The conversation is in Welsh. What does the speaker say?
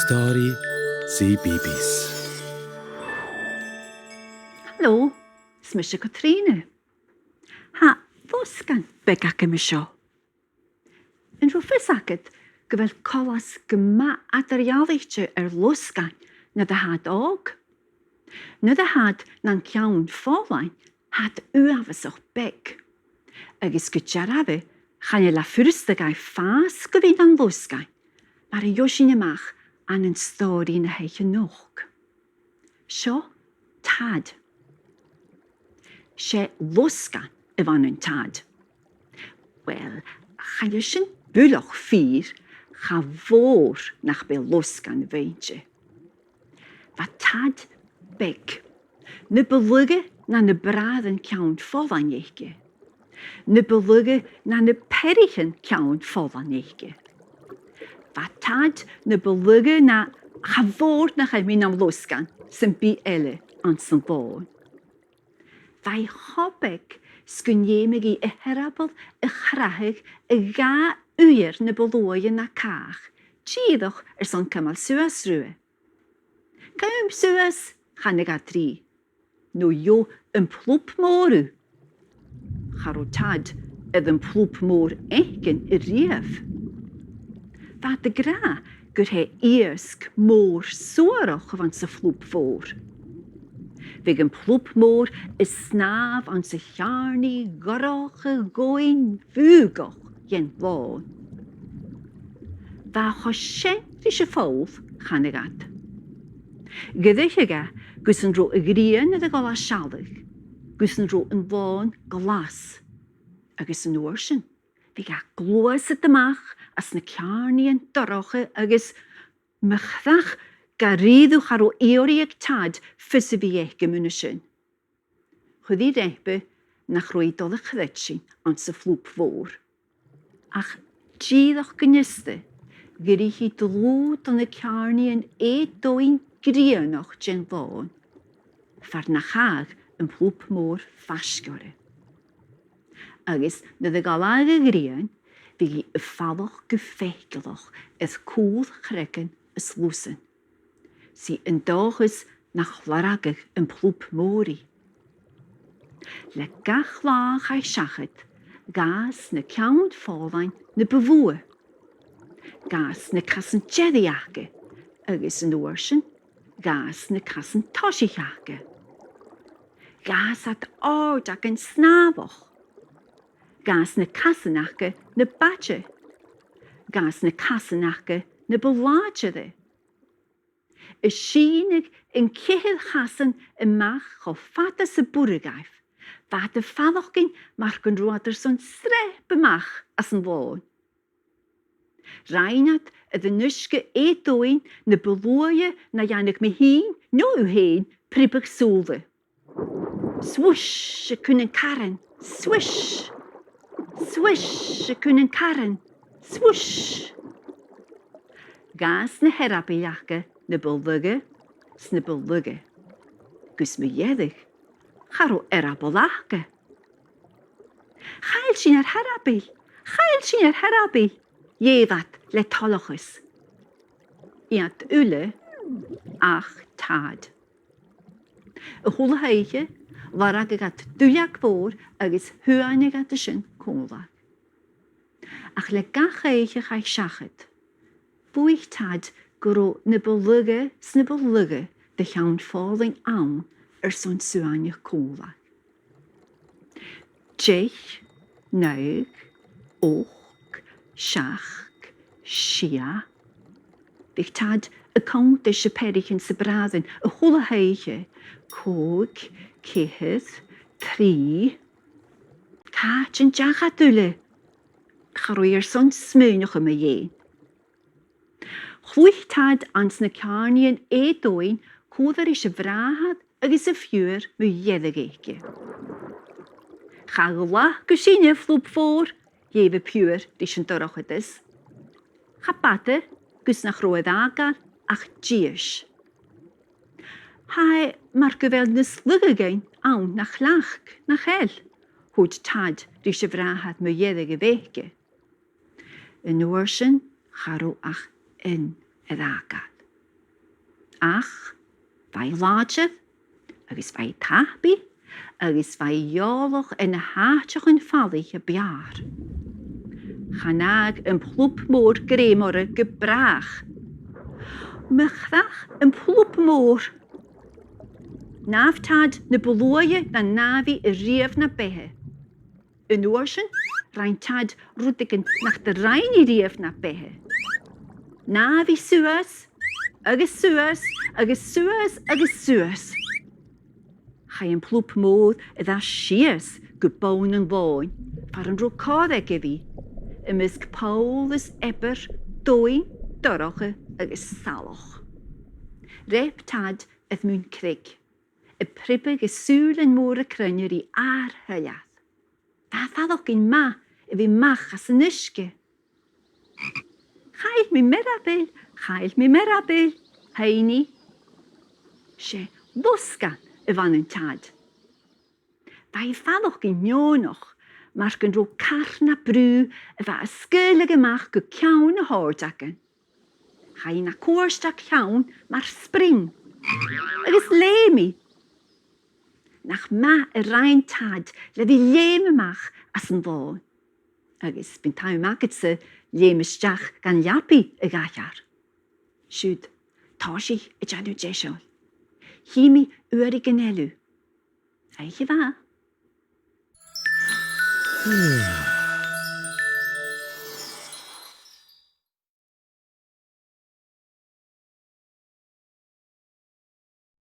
Story CBeebies. Hallo, smisje Katrine. Ha, fosgan begake me seo. En ruffisaket gewel kolas gema aterialichtje losgan na de had ook. Na de had nan kjaun folain had uavesog bek. Agus gutjarabe gaan je la fyrste gai fas gewin an losgan. Maar josine mach an een story na heiche nog. Sjo tad. She losgan van een tad. Wel, ga je sin buloch vier, ga voor nach be losgan weintje. Wat tad bek. Ne beluge na ne braden kjaunt volvan jeke. Ne beluge na ne perichen kjaunt volvan jeke. Wat tad ne beluge na ga voor nach min am losgan, sem bi elle an sem boon. Wij hobbek skunjemigi herabel grahig ga uur ne beloje na kaag. Tjidoch son kamal suas rue. Kaum suas gaan ik drie. No jo een plop moru. Garotad een plop moor eken rief. Wat de gra gur he eersk moor soorach van se flop voor. Wegen plopmoor is snaaf aan se jarni gorroche goin vugoch jen woon. Waar geschentische volf gaan ik at. Gedichega gussen ro grien de gala schalig. Gussen ro een woon glas. Agus een oorschen. Wie ga gloos het mach as ne jarni en dorroche agus mechdach Garidu charo eoriag tad fysi fi eich gymunysyn. Chwyddi rehbe nach roi dodd y chydetsin ond sy flwp fôr. Ach gyddoch gynyste gyri hi dlwyd o'n y carni yn doin grianoch gen fôn. Far na chag yn flwp môr fasgore. Agus na dy galag y grian fi gi y falloch gyffegeloch edd cwll chregen y slwsen. Si een dages nach laragig een plop mori. Le gachla gai shachet, gas ne count fallijn ne bewoe. Gas ne kassen jediake, agus een oorschen, gas ne kassen toshiake. Gas at oordak en snavoch. Gas ne kassenake ne batje. Gas ne kassenake ne belatje de. Is sienig in kihil chassen en mach go fata se boeregaif. Wat de fallochgin marken roater son strepe mach as een woon. Reinat de nuske eetoin ne beloje na janik me heen, no u heen, prippig soelde. Swoosh, ze kunnen karren, swish. Swish, ze kunnen karren, swoosh. Gas ne herapiake. Nibbelugge, snibbelugge. Gus me jedig, charo erabolachge. Chael sin harabi, jevat le tolochus. Iat ule, ach tad. Y hwle heige, war ag at dwyag fôr agos hwainig at ysyn cwmlag. Ach le gach heige chai siachet. Bwych tad gro nibbelugge, snibbelugge, de gaan falling aan son suanje kola. Tjech, nuig, ook, schach, schia. Dich tad account de sheperich se braden, a holle heige, kook, kihet, tri. Kaach en jachatule. Charoier son smuinige me je. Chluichtad ans na carnien doin cwdder is y frahad agos y ffiwr mwy ieddig eich. Chagla gysinne flwb fôr, jef y piwr dis yn dorach ydys. Chabate gys nach roedd agar ach gies. Hai mar gyfel nys lygagein awn nach lach nach hel. Hwyd tad dis y frahad mwy ieddig y feiche. Yn oersyn, charo ach in het agat. ach, vai láideh, agus vai tahbi, agus vai iolach in a háteach an fallich a bear. Chanag yn plwp môr gremor y gybrach. Mychrach yn plwp môr. Naftad na bwlwyau na nafi y rief na behe. Yn orsyn, rhaintad rwdig nach dy rhain i rief na behe. Nafi suas, agus suas, agus suas, agus suas. Chai yn plwp môr ydda sias gwbawn yn foen, par yn rwcodd e gyfi. Ymysg Paulus eber, dwy, doroche agus saloch. Rep tad ydd mwyn crig. Y pribig y sŵl yn môr y crynyr i ar hyliath. Fathaddoch yn ma, y fi mach as yn ysgu. Chael mi merabil, heini. Se bwsgan y fan yn tad. Fai faddoch yn mionoch, maar gan ro carna brw y fa ysgylig ymach go ciawn y hordagan. Chai na cwrsta ciawn mar spring. Agus lemi. Nach ma y rhain tad le fi lem ymach as yn fôn. Agus byn taw magad sy lem ysdiach gan liapi y gallar. Siwd, tosi y jadw jesio. Himi yw'r i gynelw. Eich i fa.